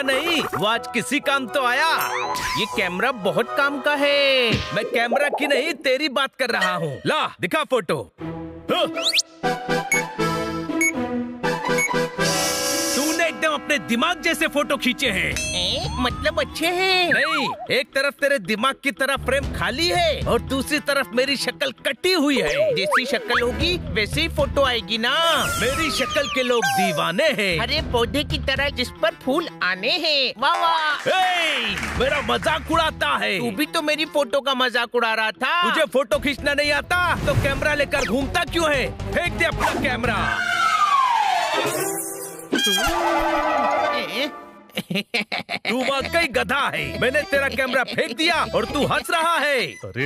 नहीं, वो आज किसी काम तो आया। ये कैमरा बहुत काम का है। मैं कैमरा की नहीं तेरी बात कर रहा हूँ। ला दिखा फोटो। तूने एकदम अपने दिमाग जैसे फोटो खींचे हैं। मतलब अच्छे हैं? नहीं, एक तरफ तेरे दिमाग की तरह फ्रेम खाली है और दूसरी तरफ मेरी शक्ल कटी हुई है। जैसी शक्ल होगी वैसे ही फोटो आएगी ना। मेरी शक्ल के लोग दीवाने हैं। अरे पौधे की तरह जिस पर फूल आने हैं। वाह वाह। मेरा मजाक उड़ाता है। तू भी तो मेरी फोटो का मजाक उड़ा रहा था। तुझे फोटो खींचना नहीं आता तो कैमरा लेकर घूमता क्यों है? फेंक दे अपना कैमरा। तू वाकई गधा है। मैंने तेरा कैमरा फेंक दिया और तू हंस रहा है। अरे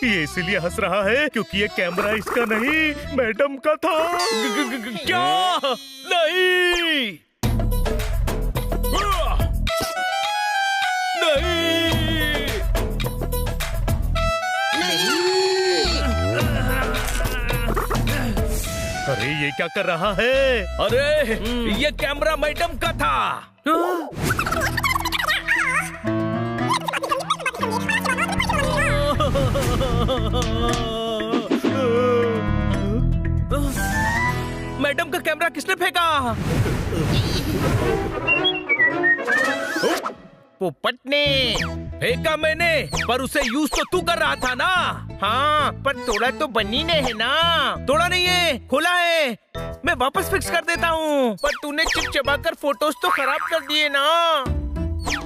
ये इसीलिए हंस रहा है क्योंकि ये कैमरा इसका नहीं मैडम का था। क्या? नहीं अरे ये क्या कर रहा है? अरे ये कैमरा मैडम का था। मैडम का कैमरा किसने फेंका? पोपट ने फेंका मैंने, पर उसे यूज तो तू कर रहा था ना। हाँ, पर तोड़ा तो बनी ने है ना। तोड़ा नहीं है, खुला है। मैं वापस फिक्स कर देता हूँ। पर तूने चिपचिपा कर फोटोज तो खराब कर दिए ना।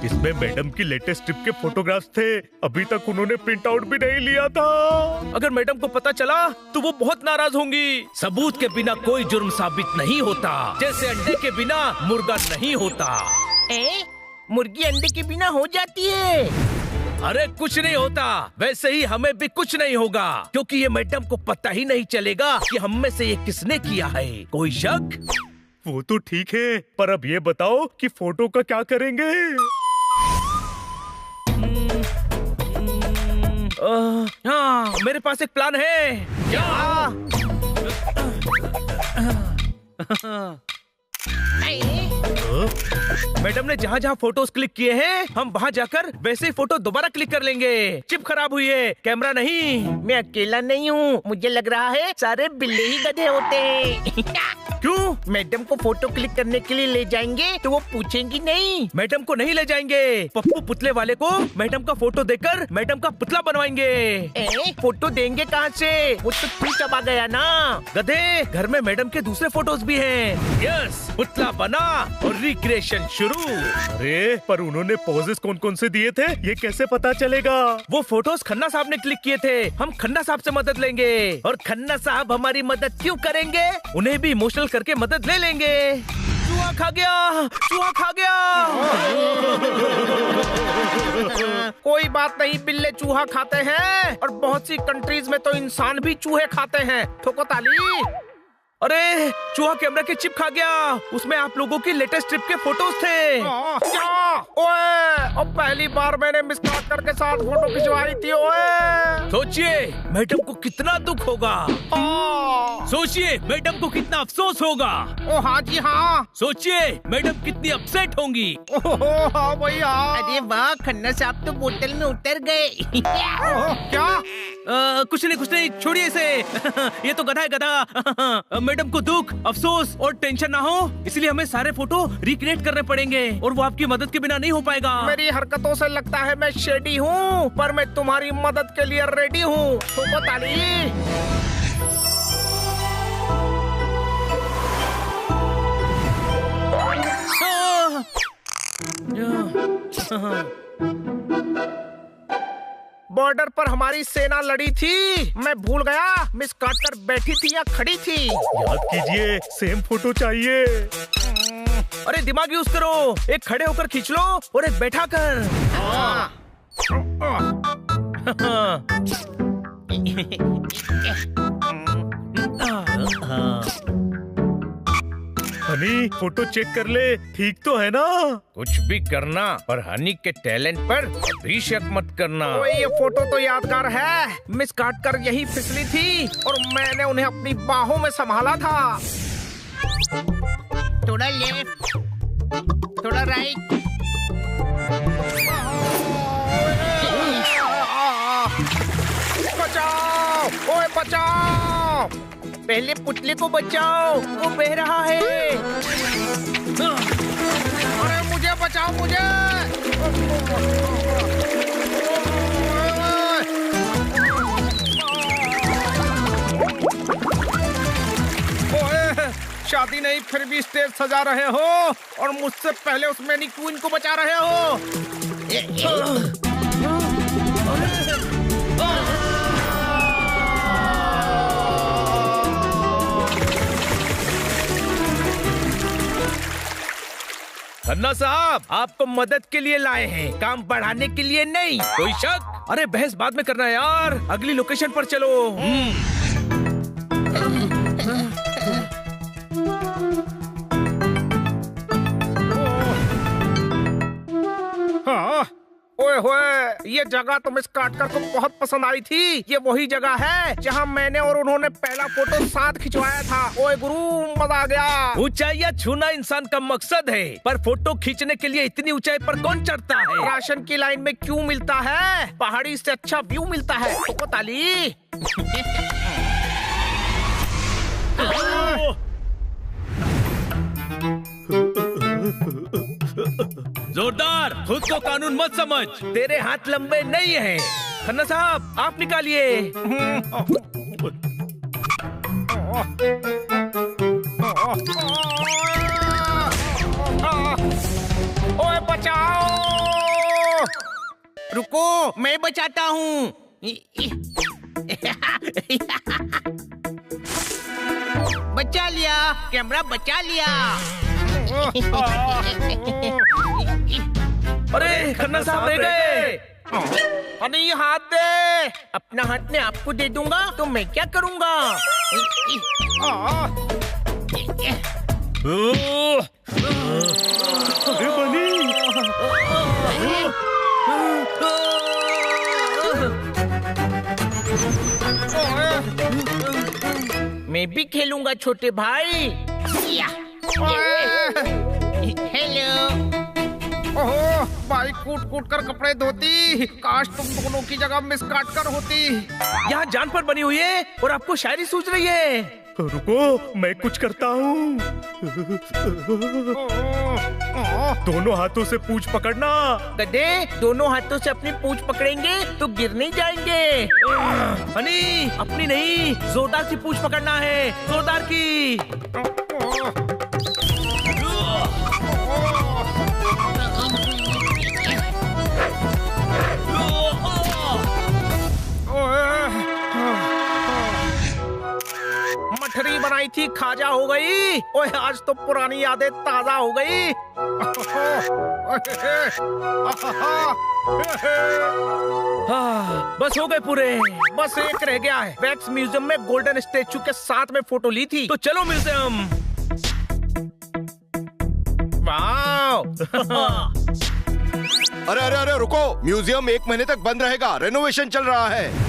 इसमें मैडम की लेटेस्ट ट्रिप के फोटोग्राफ्स थे। अभी तक उन्होंने प्रिंट आउट भी नहीं लिया था। अगर मैडम को पता चला तो वो बहुत नाराज होंगी। सबूत के बिना कोई जुर्म साबित नहीं होता। जैसे अंडे के बिना मुर्गा नहीं होता। मुर्गी अंडे के बिना हो जाती है। अरे कुछ नहीं होता। वैसे ही हमें भी कुछ नहीं होगा, क्योंकि ये मैडम को पता ही नहीं चलेगा कि हम में से ये किसने किया है। कोई शक? वो तो ठीक है, पर अब ये बताओ कि फोटो का क्या करेंगे? हाँ, मेरे पास एक प्लान है। क्या? मैडम ने जहाँ जहाँ फोटोज क्लिक किए हैं, हम वहाँ जाकर वैसे ही फोटो दोबारा क्लिक कर लेंगे। चिप खराब हुई है, कैमरा नहीं। मैं अकेला नहीं हूँ। मुझे लग रहा है सारे बिल्ले ही गधे होते हैं। क्यों? मैडम को फोटो क्लिक करने के लिए ले जाएंगे तो वो पूछेंगी नहीं। मैडम को नहीं ले जाएंगे। पप्पू पुतले वाले को मैडम का फोटो देकर मैडम का पुतला बनवाएंगे। फोटो देंगे कहाँ से? वो तो तू चबा गया ना। गधे, घर में मैडम के दूसरे फोटोज भी हैं। यस, पुतला बना और रिक्रिएशन शुरू। अरे पर उन्होंने पोजेस कौन कौन से दिए थे, ये कैसे पता चलेगा? वो फोटोज खन्ना साहब ने क्लिक किए थे। हम खन्ना साहब से मदद लेंगे। और खन्ना साहब हमारी मदद क्यों करेंगे? उन्हें भी इमोशनल करके मदद ले लेंगे। चूहा खा गया, चूहा खा गया। कोई बात नहीं, बिल्ले चूहा खाते हैं और बहुत सी कंट्रीज में तो इंसान भी चूहे खाते हैं। ठोको ताली। अरे चूहा कैमरा की चिप खा गया। उसमें आप लोगों की लेटेस्ट ट्रिप के फोटोज थे। क्या? ओए, अब पहली बार मैंने मिस काकर के साथ फोटो खिंचवाई थी। ओए, सोचिए मैडम को कितना दुख होगा। सोचिए मैडम को कितना अफसोस होगा। ओ हाँ जी हाँ। सोचिए मैडम कितनी अपसेट होंगी। हाँ भैया। अरे वाह, खन्ना साहब तो बोतल में उतर गए। क्या? कुछ नहीं, छोड़िए इसे। ये तो गधा है, गधा। मैडम को दुख, अफसोस और टेंशन ना हो, इसलिए हमें सारे फोटो रिक्रिएट करने पड़ेंगे और वो आपकी मदद के बिना नहीं हो पाएगा। मेरी हरकतों से लगता है मैं शेडी हूँ, पर मैं तुम्हारी मदद के लिए रेडी हूँ। ठोको ताली। बॉर्डर पर हमारी सेना लड़ी थी। मैं भूल गया मिस काटर बैठी थी या खड़ी थी। याद कीजिए, सेम फोटो चाहिए। अरे दिमाग यूज करो। एक खड़े होकर खींच लो और एक बैठा कर। हनी, फोटो चेक कर ले, ठीक तो है ना? कुछ भी करना पर हनी के टैलेंट पर अभी शक मत करना। ओए, ये फोटो तो यादगार है। मिस काटकर यही फिसली थी और मैंने उन्हें अपनी बाहों में संभाला था। थोड़ा लेफ्ट, थोड़ा राइट, पहले पुतले को बचाओ, वो बह रहा है। अरे मुझे बचाओ, मुझे। ओए, शादी नहीं फिर भी स्टेज सजा रहे हो और मुझसे पहले उस मैनीक्वीन को बचा रहे हो। खन्ना साहब, आपको मदद के लिए लाए हैं, काम बढ़ाने के लिए नहीं। कोई शक? अरे बहस बाद में करना यार, अगली लोकेशन पर चलो। हाँ, ओए होए, ये जगह तो मिस काटकर को बहुत पसंद आई थी। ये वही जगह है जहाँ मैंने और उन्होंने पहला फोटो साथ खिंचवाया था। ओए गुरु, मजा आ गया। ऊंचाइयां छूना इंसान का मकसद है, पर फोटो खींचने के लिए इतनी ऊंचाई पर कौन चढ़ता है? राशन की लाइन में क्यों मिलता है? पहाड़ी से अच्छा व्यू मिलता है। तो ताली। जोरदार, खुद को कानून मत समझ, तेरे हाथ लंबे नहीं हैं। खन्ना साहब, आप निकालिए। ओए बचाओ! रुको, मैं बचाता हूँ। बचा लिया, कैमरा बचा लिया। अरे खन्ना साहब रह गए। अरे ये हाथ दे। अपना हाथ मैं आपको दे दूंगा तो मैं क्या करूंगा? अरे बनी, मैं भी खेलूंगा छोटे भाई। हेलो। ओहो, भाई कूट कूट कर कपड़े धोती। काश तुम दोनों की जगह मिस काट कर होती। यहाँ जान पर बनी हुई है और आपको शायरी सूझ रही है। रुको, मैं कुछ करता हूँ। दोनों हाथों से पूंछ पकड़ना। गधे, दोनों हाथों से अपनी पूंछ पकड़ेंगे तो गिर नहीं जाएंगे। हनी, अपनी नहीं, जोरदार की पूंछ पकड़ना है, जोरदार की। मठरी बनाई थी, खाजा हो गई। ओए, आज तो पुरानी यादें ताजा हो गई। बस हो गए पूरे। बस एक रह गया है। वैक्स म्यूजियम में गोल्डन स्टेचू के साथ में फोटो ली थी। तो चलो म्यूजियम। वाह। अरे अरे अरे रुको, म्यूजियम 1 महीने तक बंद रहेगा, रेनोवेशन चल रहा है।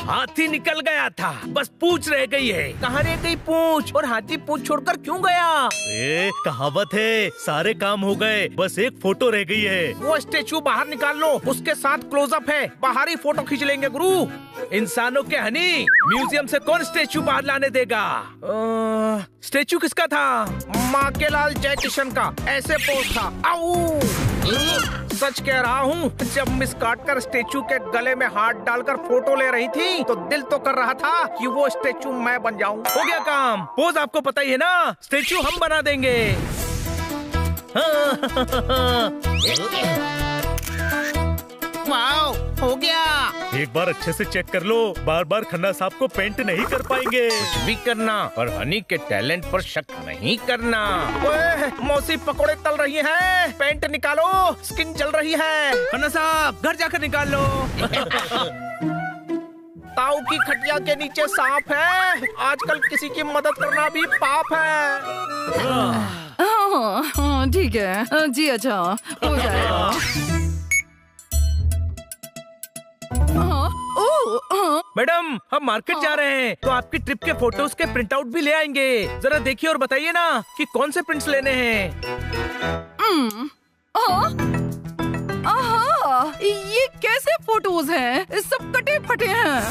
हाथी निकल गया था, बस पूंछ रह गई है। कहाँ रह गई पूंछ? और हाथी पूंछ छोड़कर क्यों गया? कहावत है, सारे काम हो गए, बस एक फोटो रह गई है। वो स्टेचू बाहर निकाल लो, उसके साथ क्लोजअप है, बाहर ही फोटो खींच लेंगे गुरु। इंसानों के हनी, म्यूजियम से कौन स्टेचू बाहर लाने देगा? स्टेचू किसका था? माँ के लाल जय किशन का। ऐसे पोज था। आऊ! सच कह रहा हूँ, जब मिस काटकर स्टेचू के गले में हाथ डालकर फोटो ले रही थी तो दिल तो कर रहा था कि वो स्टेचू मैं बन जाऊं। हो गया काम। पोज आपको पता ही है ना, स्टेचू हम बना देंगे। वाओ, हो गया। एक बार अच्छे से चेक कर लो, बार बार खन्ना साहब को पेंट नहीं कर पाएंगे। कुछ भी करना, और हनी के टैलेंट पर शक नहीं करना। ओए, मौसी पकोड़े तल रही हैं, पेंट निकालो, स्किन जल रही है। खन्ना साहब, घर जाकर निकाल लो। ताऊ की खटिया के नीचे सांप है। आजकल किसी की मदद करना भी पाप है। हाँ, ठीक है जी। अच्छा, हो जाएगा। मैडम, हम मार्केट जा रहे हैं, तो आपकी ट्रिप के फोटोज के प्रिंट आउट भी ले आएंगे। जरा देखिए और बताइए ना कि कौन से प्रिंट्स लेने हैं। ये कैसे फोटोज हैं? सब कटे फटे हैं।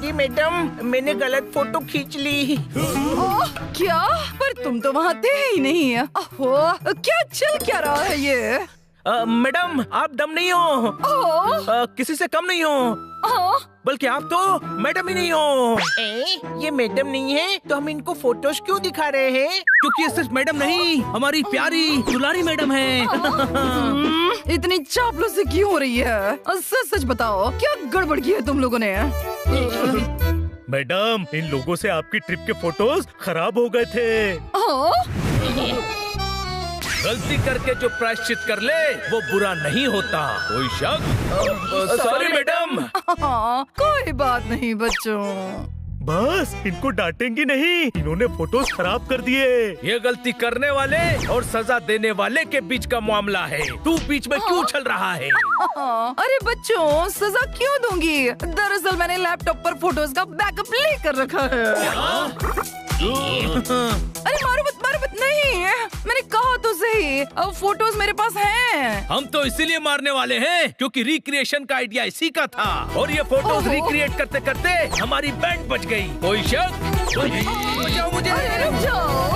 सॉरी मैडम, मैंने गलत फोटो खींच ली। क्या? पर तुम तो वहाँ थे ही नहीं। ओहो, क्या चल क्या रहा है ये? मैडम आप डम नहीं हो, ओह, किसी से कम नहीं हो, ओह, बल्कि आप तो मैडम ही नहीं हो। ये मैडम नहीं है तो हम इनको फोटोज क्यों दिखा रहे हैं? क्योंकि ये सिर्फ मैडम नहीं, हमारी प्यारी दुलारी मैडम है। इतनी चापलूसी क्यों हो रही है? सच सच बताओ, क्या गड़बड़ की है तुम लोगों ने? मैडम, इन लोगों से आपकी ट्रिप के फोटोज खराब हो गए थे। गलती करके जो प्रायश्चित कर ले वो बुरा नहीं होता। कोई शक? Sorry madam. कोई बात नहीं बच्चों। बस इनको डांटेंगी नहीं, इन्होंने फोटोज खराब कर दिए। ये गलती करने वाले और सजा देने वाले के बीच का मामला है। तू बीच में क्यों चल रहा है? अरे बच्चों, सजा क्यों दूंगी? दरअसल मैंने लैपटॉप पर फोटोज का बैकअप लेकर रखा है। अरे मारो मत नहीं, मैंने कहा तो सही, अब फोटोज मेरे पास हैं। हम तो इसीलिए मारने वाले हैं क्योंकि रिक्रिएशन का आइडिया इसी का था, और ये फोटोज रिक्रिएट करते करते हमारी बैंड बच गई। कोई शक? बचाओ मुझे। अरे रुक जाओ।